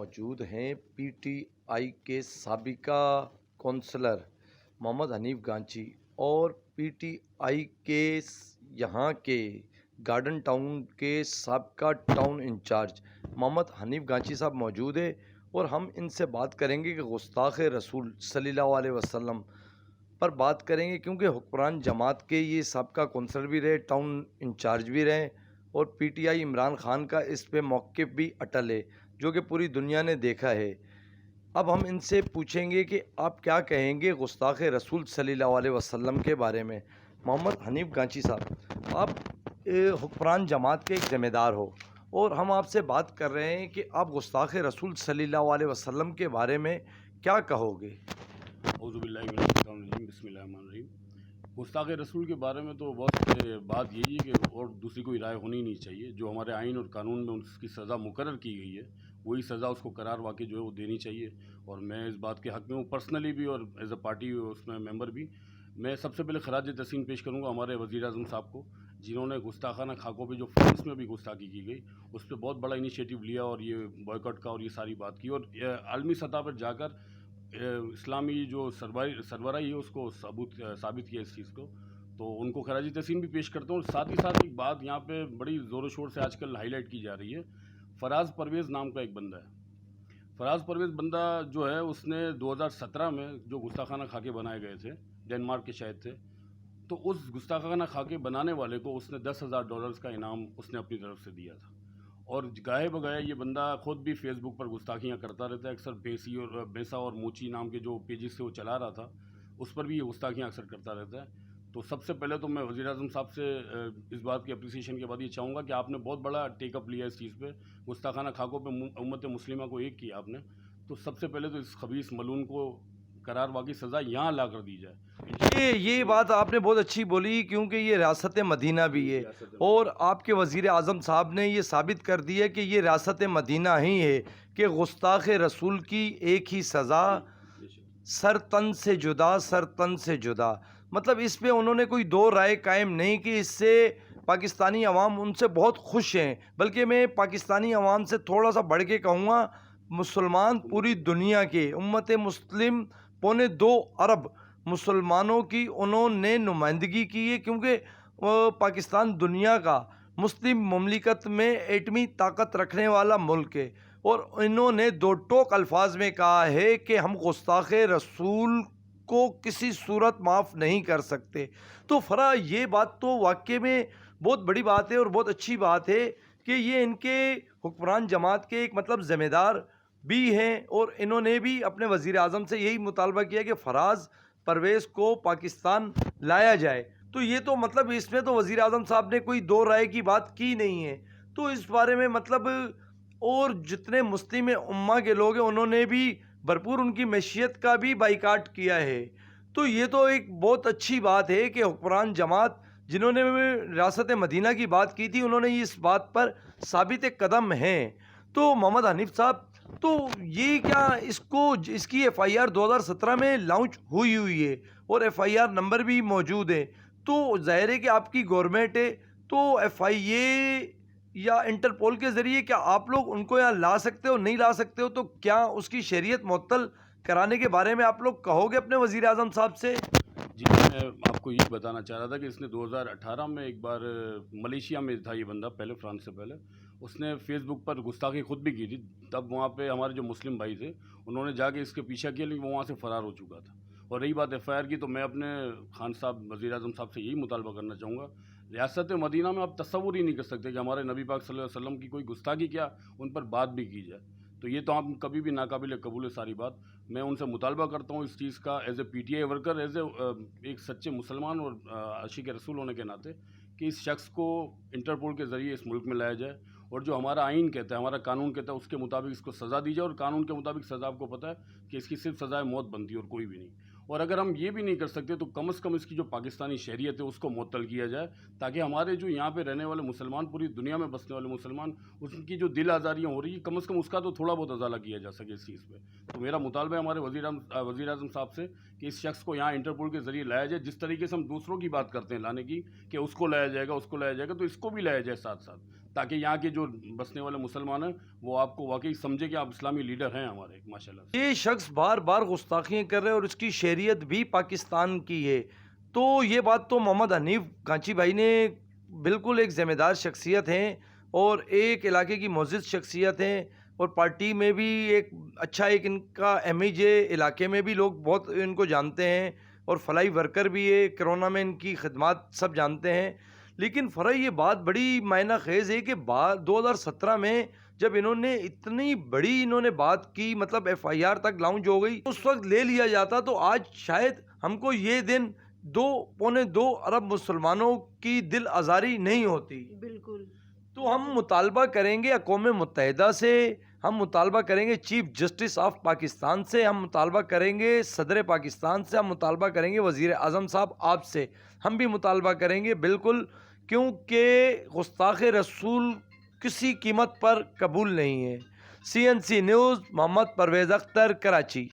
موجود ہیں P T I کے سابقہ کونسلر محمد حنیف گانچی اور پی ٹی آئی کے یہاں کے گارڈن ٹاؤن کے سابقہ ٹاؤن انچارج محمد حنیف گانچی صاحب موجود ہے، اور ہم ان سے بات کریں گے کہ گستاخ رسول صلی اللہ علیہ وسلم پر بات کریں گے، کیونکہ حکمران جماعت کے یہ سابقہ کونسلر بھی رہے، ٹاؤن انچارج بھی رہے، اور P T I Imran Khan کا اس پہ موقف بھی اٹل ہے جو کہ پوری دنیا نے دیکھا ہے۔ اب ہم ان سے پوچھیں گے کہ آپ کیا کہیں گے گستاخ رسول صلی اللہ علیہ وسلم کے بارے میں۔ محمد حنیف گانچی صاحب، آپ حکمران جماعت کے ایک ذمہ دار ہو، اور ہم آپ سے بات کر رہے ہیں کہ آپ گستاخ رسول صلی اللہ علیہ وسلم کے بارے میں کیا کہو گے؟ اعوذ باللہ من الشیطان الرجیم، بسم اللہ الرحمن الرحیم۔ گستاخ رسول کے بارے میں تو بہت بات یہی ہے کہ اور دوسری کوئی رائے ہونی نہیں چاہیے۔ جو ہمارے آئین اور قانون میں اس کی سزا مقرر کی گئی ہے، وہی سزا اس کو قرار واقع جو ہے وہ دینی چاہیے، اور میں اس بات کے حق میں ہوں پرسنلی بھی اور ایز اے پارٹی اس میں ممبر بھی۔ میں سب سے پہلے خراج تحسین پیش کروں گا ہمارے وزیر اعظم صاحب کو، جنہوں نے گستاخانہ خاکوں پہ جو فرانس میں بھی گستاخی کی گئی اس پہ بہت بڑا انیشیٹو لیا، اور یہ بائیکاٹ کا اور یہ ساری بات کی، اور عالمی سطح پر جا کر اسلامی جو سربراہی ہے اس کو ثابت کیا اس چیز کو، تو ان کو خراج تحسین بھی پیش کرتا ہوں۔ ساتھ ہی ساتھ ایک بات یہاں پہ بڑی زور و شور سے آج کل ہائی لائٹ کی جا رہی ہے، فراز پرویز نام کا ایک بندہ ہے۔ فراز پرویز بندہ جو ہے اس نے 2017 میں جو گستاخانہ خاکے بنائے گئے تھے، ڈنمارک کے شاید تھے، تو اس گستاخانہ خاکے بنانے والے کو اس نے $10,000 کا انعام اس نے اپنی طرف سے دیا تھا، اور گاہے بگاہے یہ بندہ خود بھی فیس بک پر گستاخیاں کرتا رہتا ہے۔ اکثر بیسا اور موچی نام کے جو پیجز سے وہ چلا رہا تھا اس پر بھی یہ گستاخیاں اکثر کرتا رہتا ہے۔ تو سب سے پہلے تو میں وزیر اعظم صاحب سے اس بات کی اپریسیشن کے بعد یہ چاہوں گا کہ آپ نے بہت بڑا ٹیک اپ لیا اس چیز پہ، گستاخانہ خاکوں پہ امت مسلمہ کو ایک کیا آپ نے، تو سب سے پہلے تو اس خبیث ملعون کو قرار واقعی سزا یہاں لا کر دی جائے۔ یہ بات آپ نے بہت اچھی بولی، کیونکہ یہ ریاست مدینہ بھی ہے، اور آپ کے وزیر اعظم صاحب نے یہ ثابت کر دیا کہ یہ ریاست مدینہ ہی ہے کہ گستاخ رسول کی ایک ہی سزا، سر تن سے جدا، سر تن سے جدا۔ مطلب اس پہ انہوں نے کوئی دو رائے قائم نہیں کہ اس سے پاکستانی عوام ان سے بہت خوش ہیں، بلکہ میں پاکستانی عوام سے تھوڑا سا بڑھ کے کہوں گا، مسلمان پوری دنیا کے امت مسلم 2.25 ارب مسلمانوں کی انہوں نے نمائندگی کی ہے، کیونکہ پاکستان دنیا کا مسلم مملکت میں ایٹمی طاقت رکھنے والا ملک ہے، اور انہوں نے دو ٹوک الفاظ میں کہا ہے کہ ہم گستاخ رسول کو کسی صورت معاف نہیں کر سکتے۔ تو یہ بات تو واقعے میں بہت بڑی بات ہے اور بہت اچھی بات ہے کہ یہ ان کے حکمران جماعت کے ایک مطلب ذمہ دار بھی ہیں، اور انہوں نے بھی اپنے وزیر اعظم سے یہی مطالبہ کیا کہ فراز پرویز کو پاکستان لایا جائے۔ تو یہ تو مطلب اس میں تو وزیر اعظم صاحب نے کوئی دو رائے کی بات کی نہیں ہے، تو اس بارے میں مطلب اور جتنے مسلم امہ کے لوگ ہیں انہوں نے بھی بھرپور ان کی معیشت کا بھی بائیکاٹ کیا ہے۔ تو یہ تو ایک بہت اچھی بات ہے کہ حکمران جماعت جنہوں نے ریاست مدینہ کی بات کی تھی انہوں نے اس بات پر ثابت قدم ہیں۔ تو محمد حنیف صاحب، تو یہ کیا اس کی ایف آئی آر 2017 میں لانچ ہوئی ہے، اور ایف آئی آر نمبر بھی موجود ہے، تو ظاہر ہے کہ آپ کی گورنمنٹ ہے، تو ایف آئی اے یا انٹرپول کے ذریعے کیا آپ لوگ ان کو یہاں لا سکتے ہو؟ نہیں لا سکتے ہو تو کیا اس کی شہریت معطل کرانے کے بارے میں آپ لوگ کہو گے اپنے وزیر اعظم صاحب سے؟ جی، میں آپ کو یہ بتانا چاہ رہا تھا کہ اس نے 2018 میں ایک بار ملیشیا میں تھا یہ بندہ، پہلے فرانس سے پہلے اس نے فیس بک پر گستاخی خود بھی کی تھی، تب وہاں پہ ہمارے جو مسلم بھائی تھے انہوں نے جا کے اس کے پیچھا کیا، لیکن وہ وہاں سے فرار ہو چکا تھا۔ اور رہی بات ایف آئی آر کی، تو میں اپنے خان صاحب وزیر اعظم صاحب سے یہی مطالبہ کرنا چاہوں گا، ریاست مدینہ میں آپ تصور ہی نہیں کر سکتے کہ ہمارے نبی پاک صلی اللہ علیہ وسلم کی کوئی گستاخی کیا ان پر بات بھی کی جائے، تو یہ تو آپ کبھی بھی ناقابل قبول ہے ساری بات۔ میں ان سے مطالبہ کرتا ہوں اس چیز کا as a P T I worker, as a ایک سچے مسلمان اور عاشق رسول ہونے کے ناطے، کہ اس شخص کو انٹرپول کے ذریعے اس ملک میں لایا جائے، اور جو ہمارا آئین کہتا ہے، ہمارا قانون کہتا ہے، اس کے مطابق اس کو سزا دی جائے، اور قانون کے مطابق سزا آپ کو پتہ ہے کہ اس کی صرف سزائے موت بنتی ہے اور کوئی بھی نہیں۔ اور اگر ہم یہ بھی نہیں کر سکتے تو کم از کم اس کی جو پاکستانی شہریت ہے اس کو معطل کیا جائے، تاکہ ہمارے جو یہاں پہ رہنے والے مسلمان، پوری دنیا میں بسنے والے مسلمان، ان کی جو دل آزاریاں ہو رہی ہیں کم از کم اس کا تو تھوڑا بہت ازالہ کیا جا سکے اس چیز پہ۔ تو میرا مطالبہ ہے ہمارے وزیر اعظم صاحب سے کہ اس شخص کو یہاں انٹرپول کے ذریعے لایا جائے، جس طریقے سے ہم دوسروں کی بات کرتے ہیں لانے کی کہ اس کو لایا جائے گا، اس کو لایا جائے گا، تو اس کو بھی لایا جائے ساتھ ساتھ، تاکہ یہاں کے جو بسنے والے مسلمان ہیں وہ آپ کو واقعی سمجھے کہ آپ اسلامی لیڈر ہیں ہمارے ماشاءاللہ سے۔ یہ شخص بار بار گستاخیاں کر رہے ہیں اور اس کی شہریت بھی پاکستان کی ہے، تو یہ بات تو محمد حنیف کانچی بھائی نے بالکل ایک ذمہ دار شخصیت ہیں اور ایک علاقے کی معزز شخصیت ہیں، اور پارٹی میں بھی ایک اچھا ایک ان کا امیج ہے، علاقے میں بھی لوگ بہت ان کو جانتے ہیں اور فلاحی ورکر بھی ہے، کرونا میں ان کی خدمات سب جانتے ہیں۔ لیکن فرح یہ بات بڑی معنی خیز ہے کہ 2017 میں جب انہوں نے اتنی بڑی بات کی، مطلب FIR تک لاؤنچ ہو گئی، اس وقت لے لیا جاتا تو آج شاید ہم کو یہ دن 2.25 ارب مسلمانوں کی دل آزاری نہیں ہوتی۔ بالکل۔ تو ہم مطالبہ کریں گے اقوام متحدہ سے، ہم مطالبہ کریں گے چیف جسٹس آف پاکستان سے، ہم مطالبہ کریں گے صدر پاکستان سے، ہم مطالبہ کریں گے وزیر اعظم صاحب آپ سے، ہم بھی مطالبہ کریں گے بالکل، کیونکہ گستاخ رسول کسی قیمت پر قبول نہیں ہے۔ CNC نیوز، محمد پرویز اختر، کراچی۔